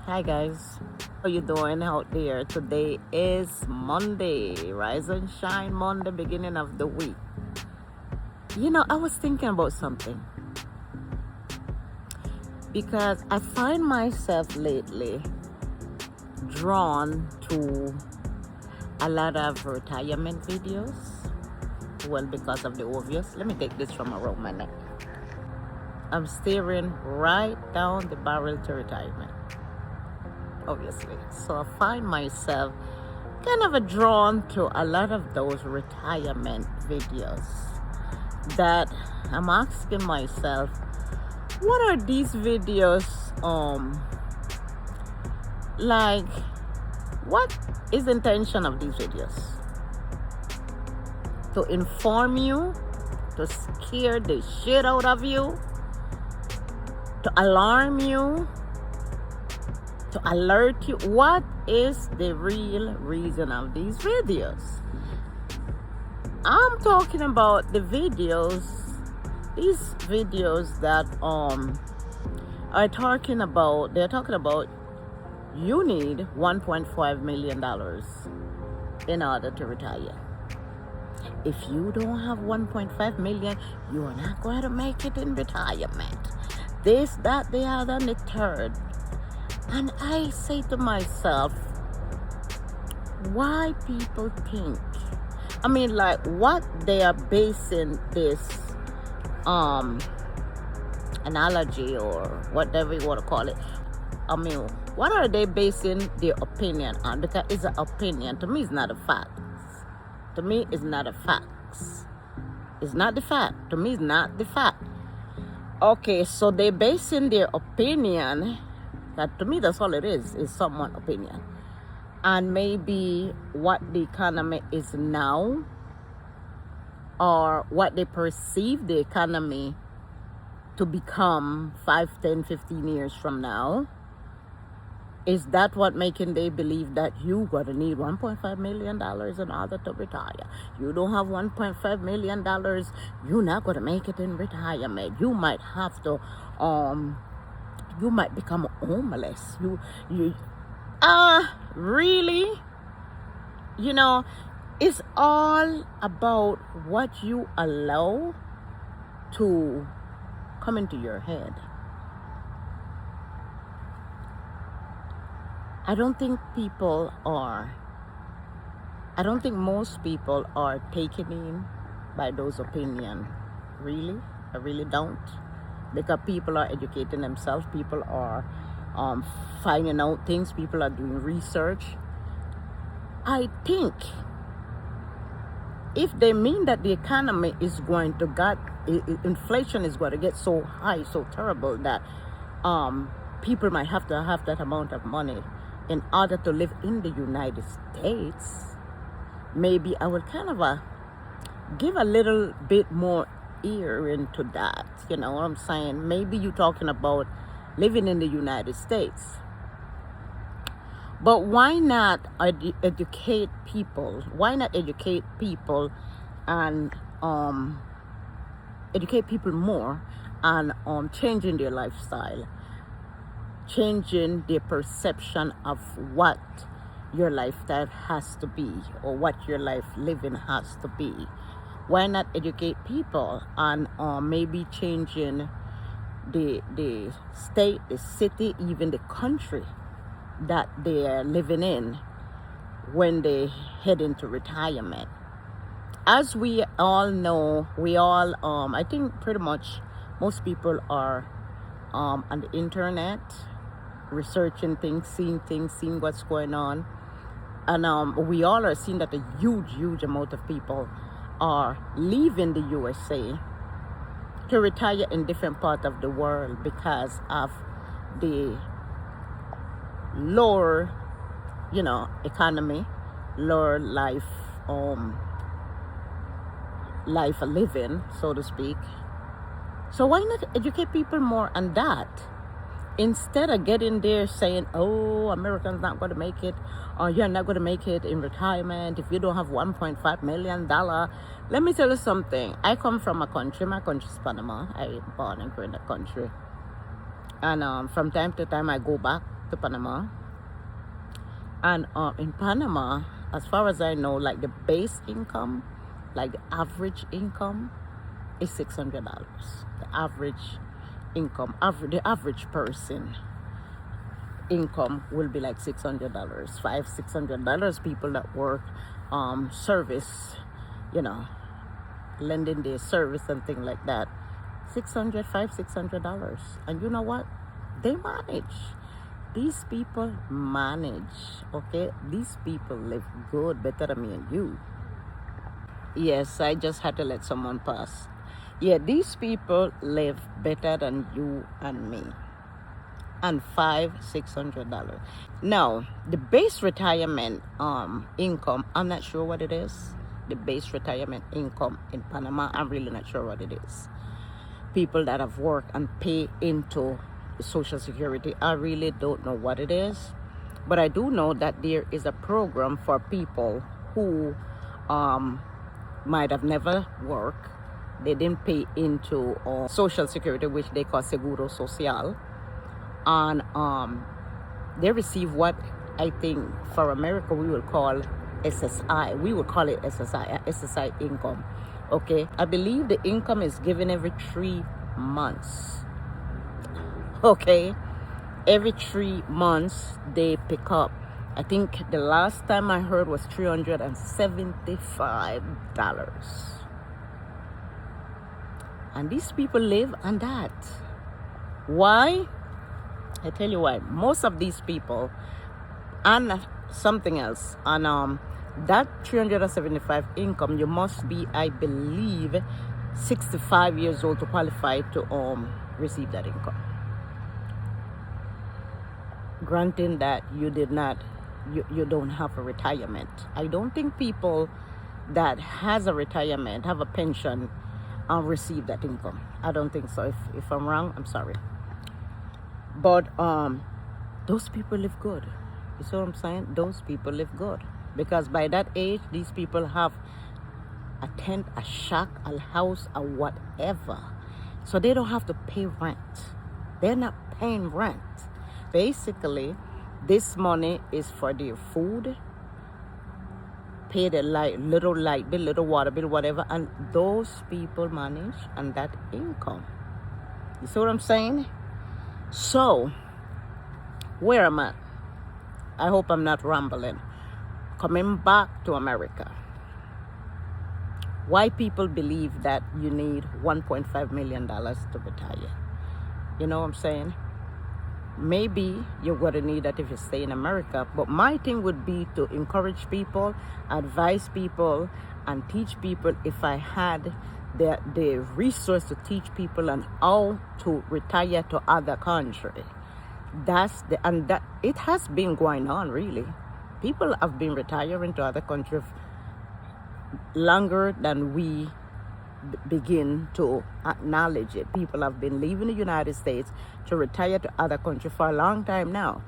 Hi guys, how you doing out there? Today is Monday, Rise and Shine Monday, beginning of the week. I was thinking about something because I find myself lately drawn to a lot of retirement videos. Well, because of the obvious. Let me take this from around my neck. I'm staring right down the barrel to retirement, obviously. So I find myself kind of drawn to a lot of those retirement videos that I'm asking myself, what are these videos like? What is the intention of these videos? To inform you, to scare the shit out of you, to alarm you, to alert you? What is the real reason of these videos? I'm talking about the videos, these videos that they're talking about you need $1.5 million in order to retire. If you don't have 1.5 million, you are not going to make it in retirement. This, that, the other, and the third. And I say to myself, why people think, what they are basing this analogy or whatever you want to call it. What are they basing their opinion on? Because it's an opinion. To me, it's not a fact. To me, it's not a fact. It's not the fact. To me, it's not the fact. Okay, so they're basing their opinion. That to me, that's all it is someone's opinion. And maybe what the economy is now, or what they perceive the economy to become 5, 10, 15 years from now. Is that what making they believe that you gotta need $1.5 million in order to retire? You don't have $1.5 million, you're not gonna make it in retirement. You might have to, you might become homeless. Really? It's all about what you allow to come into your head. I don't think most people are taken in by those opinions. Really? I really don't. Because people are educating themselves. People are finding out things. People are doing research. I think if they mean that the economy is going to inflation is going to get so high, so terrible that people might have to have that amount of money in order to live in the United States, maybe I would kind of give a little bit more ear into that. You know what I'm saying? Maybe you're talking about living in the United States. But why not educate people? Why not educate people and educate people more on changing their lifestyle, changing their perception of what your lifestyle has to be or what your life living has to be? Why not educate people on maybe changing the state, the city, even the country that they're living in when they head into retirement? As we all know, I think pretty much most people are on the internet, researching things, seeing what's going on. And we all are seeing that a huge amount of people are leaving the USA to retire in different parts of the world because of the lower, economy, lower life living, so to speak. So why not educate people more on that? Instead of getting there saying, oh, Americans not going to make it, or you're not going to make it in retirement if you don't have $1.5 million. Let me tell you something. I come from a country, my country is Panama. I born and grew in the country. And from time to time I go back to Panama. And in Panama, as far as I know, like the base income, like the average income is $600. The average income, the average person income will be like $600, $600. People that work service, you know, lending their service and things like that, $600. And you know what? They manage. These people manage, okay? These people live good, better than me and you. Yes, I just had to let someone pass. Yeah, these people live better than you and me. And $600. Now, the base retirement income, I'm not sure what it is. The base retirement income in Panama, I'm really not sure what it is. People that have worked and pay into Social Security, I really don't know what it is. But I do know that there is a program for people who might have never worked. They didn't pay into Social Security, which they call Seguro Social. And they receive what I think for America we will call SSI. We would call it SSI income. Okay, I believe the income is given every 3 months. Okay, every 3 months they pick up. I think the last time I heard was $375. And these people live on that. Why? I tell you why. Most of these people, and something else, and that 375 income, you must be, I believe, 65 years old to qualify to receive that income. Granting that you did not, you don't have a retirement. I don't think people that has a retirement, have a pension, receive that income. I don't think so. If I'm wrong, I'm sorry. But those people live good. You see what I'm saying? Those people live good. Because by that age, these people have a tent, a shack, a house, or whatever. So they don't have to pay rent. They're not paying rent. Basically, this money is for their food, pay the little light bill, little water bill, whatever, and those people manage on that income. You see what I'm saying? So, where am I? I hope I'm not rambling. Coming back to America. Why people believe that you need $1.5 million to retire? You know what I'm saying? Maybe you're going to need that if you stay in America. But my thing would be to encourage people, advise people, and teach people if I had the resource to teach people on how to retire to other country. That it has been going on, really. People have been retiring to other countries longer than we begin to acknowledge it. People have been leaving the United States to retire to other countries for a long time now.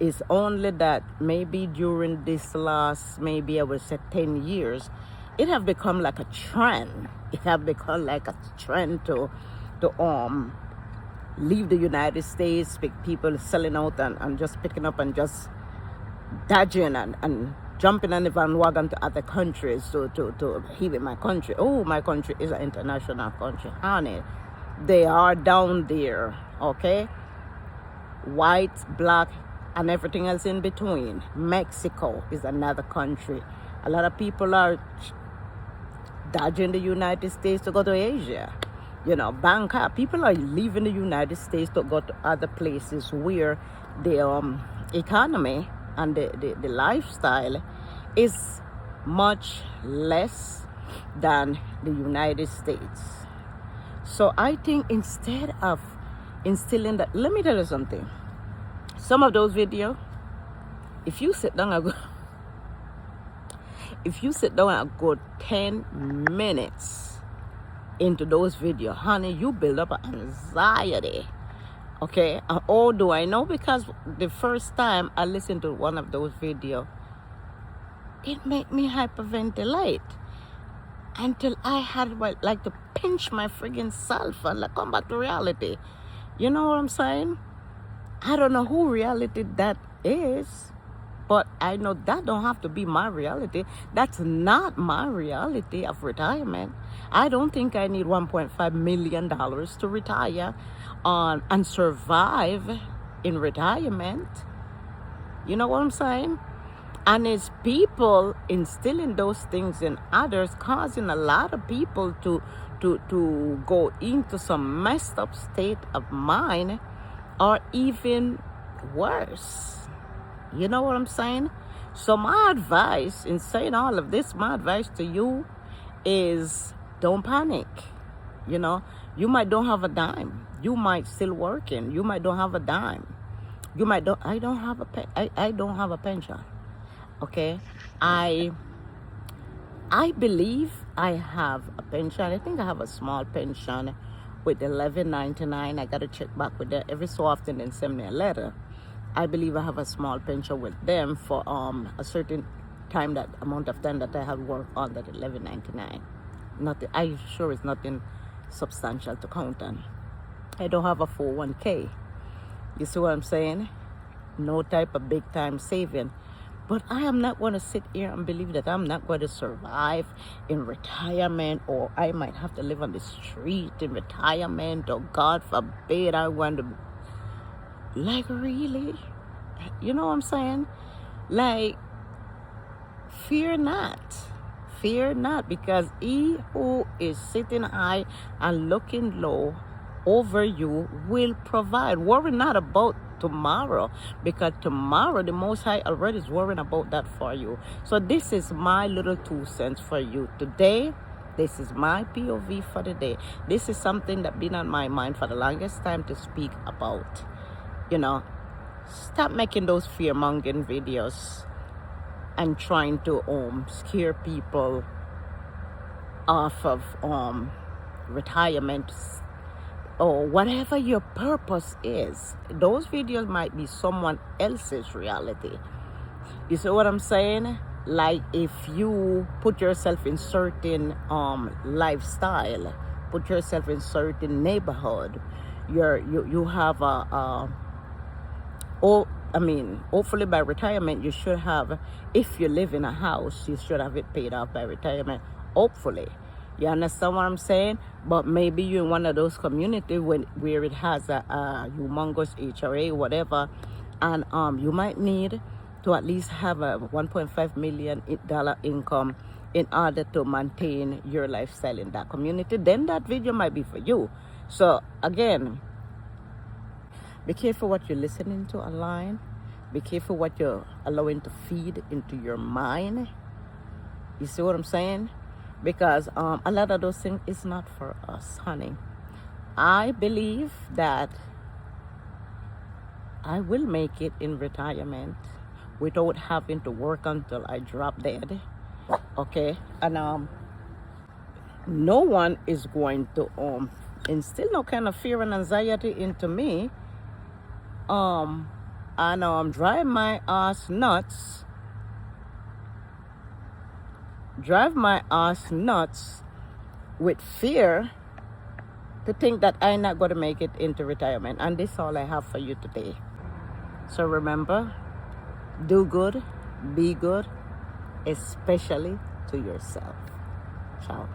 It's only that maybe during this last, maybe I would say 10 years, it have become like a trend. It have become like a trend to leave the United States, people selling out and just picking up and just dodging and jumping on the bandwagon to other countries to even my country. Oh, my country is an international country. Honey, they are down there, okay? White, black, and everything else in between. Mexico is another country. A lot of people are dodging the United States to go to Asia. You know, Bangkok. People are leaving the United States to go to other places where the economy and the lifestyle is much less than the United States. So I think instead of instilling that, let me tell you something. Some of those videos, if you sit down and go 10 minutes into those videos, honey, you build up an anxiety. Okay, and all do I know? Because the first time I listened to one of those videos, it made me hyperventilate until I had like to pinch my friggin' self and like come back to reality. You know what I'm saying? I don't know who reality that is, but I know that don't have to be my reality. That's not my reality of retirement. I don't think I need $1.5 million to retire on and survive in retirement. You know what I'm saying? And it's people instilling those things in others, causing a lot of people to go into some messed up state of mind, or even worse. You know what I'm saying? So my advice in saying all of this, my advice to you is don't panic. You know, you might don't have a dime. You might still working. You might don't have a dime. You might don't. I don't have I don't have a pension. Okay, I believe I have a pension. I think I have a small pension with 11.99. I gotta check back with them every so often and send me a letter. I believe I have a small pension with them for a certain time, that amount of time that I have worked on that 11.99. Nothing. I sure it's nothing substantial to count on. I don't have a 401k. You see what I'm saying? No type of big time saving. But I am not going to sit here and believe that I'm not going to survive in retirement, or I might have to live on the street in retirement, or God forbid I want to. Like, really? You know what I'm saying? Like, fear not. Fear not, because he who is sitting high and looking low over you will provide. Worry not about tomorrow, because tomorrow the Most High already is worrying about that for you. So this is my little 2 cents for you today. This is my POV for the day. This is something that been on my mind for the longest time to speak about. You know, stop making those fear-mongering videos and trying to scare people off of retirement, or whatever your purpose is. Those videos might be someone else's reality. You see what I'm saying? Like, if you put yourself in certain lifestyle, put yourself in certain neighborhood, you have hopefully by retirement you should have, if you live in a house, you should have it paid off by retirement, hopefully. You understand what I'm saying? But maybe you're in one of those communities where it has a humongous HRA, whatever, and you might need to at least have a $1.5 million income in order to maintain your lifestyle in that community. Then that video might be for you. So again, be careful what you're listening to online. Be careful what you're allowing to feed into your mind. You see what I'm saying? Because a lot of those things is not for us, honey. I believe that I will make it in retirement without having to work until I drop dead. Okay? And no one is going to instill no kind of fear and anxiety into me. I know I'm driving my ass nuts. Drive my ass nuts with fear to think that I'm not going to make it into retirement. And this is all I have for you today. So remember, do good, be good, especially to yourself. Ciao.